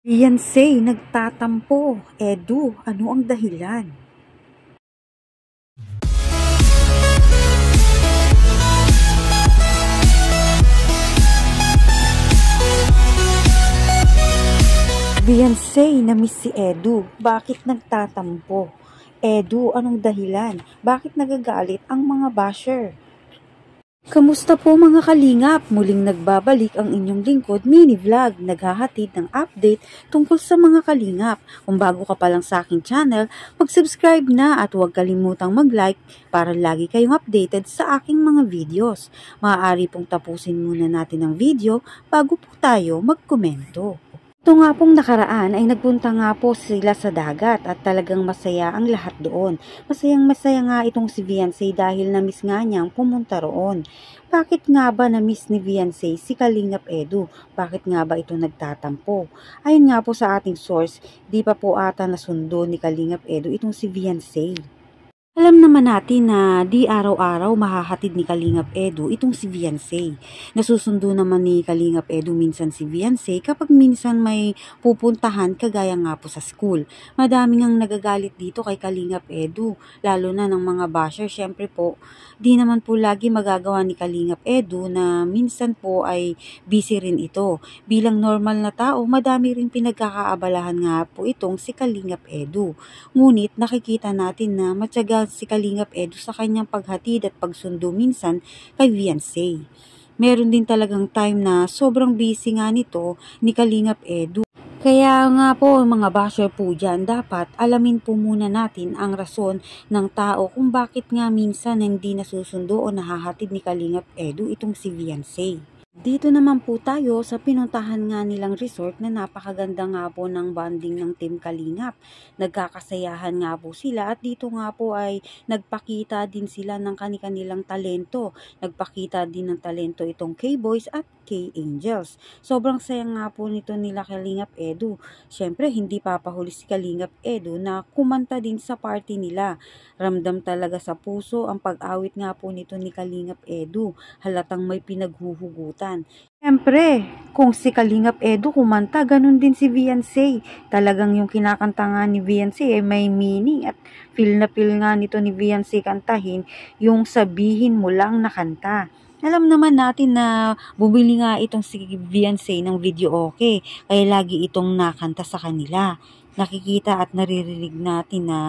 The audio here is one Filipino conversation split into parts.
Beyonce nagtatampo. Edu, ano ang dahilan? Beyonce na-miss si Edu. Bakit nagtatampo? Edu, anong dahilan? Bakit nagagalit ang mga basher? Kamusta po mga kalingap? Muling nagbabalik ang inyong lingkod mini vlog, naghahatid ng update tungkol sa mga kalingap. Kung bago ka pa lang sa aking channel, mag-subscribe na at huwag kalimutang mag-like para lagi kayong updated sa aking mga videos. Maaari pong tapusin muna natin ang video bago po tayo magkomento. Ito nga pong nakaraan ay nagpunta nga po sila sa dagat at talagang masaya ang lahat doon. Masayang-masaya nga itong si Beyonce dahil na-miss nga niyang pumunta roon. Bakit nga ba na-miss ni Beyonce si Kalingap Edu? Bakit nga ba ito nagtatampo? Ayon nga po sa ating source, di pa po ata nasundo ni Kalingap Edu itong si Beyonce. Alam naman natin na di araw-araw mahahatid ni Kalingap Edu itong si Beyonce. Nasusundo naman ni Kalingap Edu minsan si Beyonce kapag minsan may pupuntahan kagaya nga po sa school. Madaming ang nagagalit dito kay Kalingap Edu, lalo na ng mga basher. Syempre po, di naman po lagi magagawa ni Kalingap Edu na minsan po ay busy rin ito. Bilang normal na tao, madami rin pinagkakaabalahan nga po itong si Kalingap Edu. Ngunit nakikita natin na matyaga si Kalingap Edu sa kanyang paghatid at pagsundo minsan kay Beyonce. Meron din talagang time na sobrang busy nga nito ni Kalingap Edu. Kaya nga po mga basher po dyan, dapat alamin po muna natin ang rason ng tao kung bakit nga minsan hindi nasusundo o nahahatid ni Kalingap Edu itong si Beyonce. Dito naman po tayo sa pinuntahan nga nilang resort na napakaganda nga po ng bonding ng Team Kalingap. Nagkakasayahan nga po sila at dito nga po ay nagpakita din sila ng kanilang talento. Nagpakita din ng talento itong K-Boys at K-Angels. Sobrang saya nga po nito nila Kalingap Edu. Syempre hindi papahuli si Kalingap Edu na kumanta din sa party nila. Ramdam talaga sa puso ang pag-awit nga po nito ni Kalingap Edu. Halatang may pinaghuhugutan. Siyempre, kung si Kalingap Edu kumanta, ganun din si Beyonce. Talagang yung kinakanta nga ni Beyonce ay may meaning at feel nga nito ni Beyonce kantahin yung sabihin mo lang na kanta. Alam naman natin na bumili nga itong si Beyonce ng video okay, kaya lagi itong nakanta sa kanila. Nakikita at naririnig natin na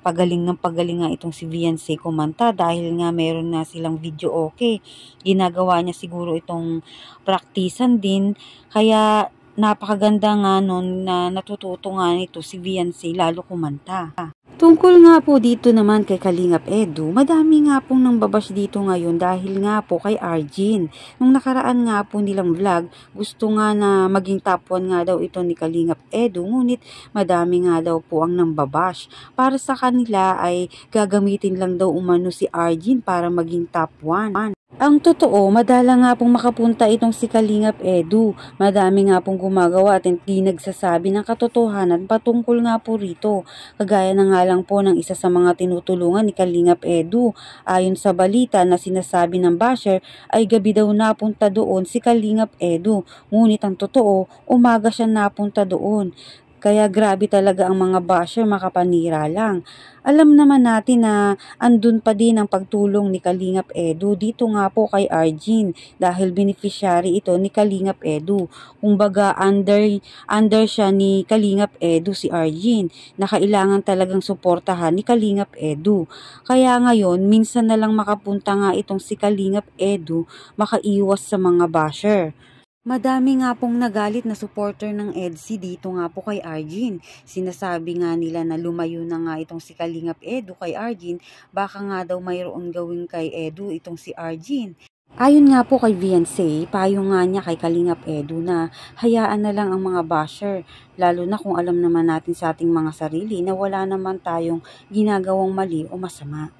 pagaling nga itong si Beyonce kumanta dahil nga meron na silang video okay. Ginagawa niya siguro itong praktisan din, kaya napakaganda nga nun na natututo nga nito si Beyonce lalo kumanta. Tungkol nga po dito naman kay Kalingap Edu, madami nga pong nangbabash dito ngayon dahil nga po kay Arjin. Nung nakaraan nga po nilang vlog, gusto nga na maging top 1 nga daw ito ni Kalingap Edu, ngunit madami nga daw po ang nangbabash. Para sa kanila ay gagamitin lang daw umano si Arjin para maging top 1. Ang totoo, madala nga pong makapunta itong si Kalingap Edu. Madami nga pong gumagawa at hindi nagsasabi ng katotohanan patungkol nga po rito. Kagaya na nga lang po ng isa sa mga tinutulungan ni Kalingap Edu. Ayon sa balita na sinasabi ng basher ay gabi daw napunta doon si Kalingap Edu. Ngunit ang totoo, umaga siya napunta doon. Kaya grabe talaga ang mga basher, makapanira lang. Alam naman natin na andun pa din ang pagtulong ni Kalingap Edu dito nga po kay Arjin dahil beneficiary ito ni Kalingap Edu. Kumbaga under siya ni Kalingap Edu si Arjin na kailangan talagang suportahan ni Kalingap Edu. Kaya ngayon minsan na lang makapunta nga itong si Kalingap Edu makaiwas sa mga basher. Madami nga pong nagalit na supporter ng EDSI dito nga po kay Arjin. Sinasabi nga nila na lumayo na nga itong si Kalingap Edu kay Arjin, baka nga daw mayroon gawin kay Edu itong si Arjin. Ayon nga po kay Beyonce, payo nga niya kay Kalingap Edu na hayaan na lang ang mga basher, lalo na kung alam naman natin sa ating mga sarili na wala naman tayong ginagawang mali o masama.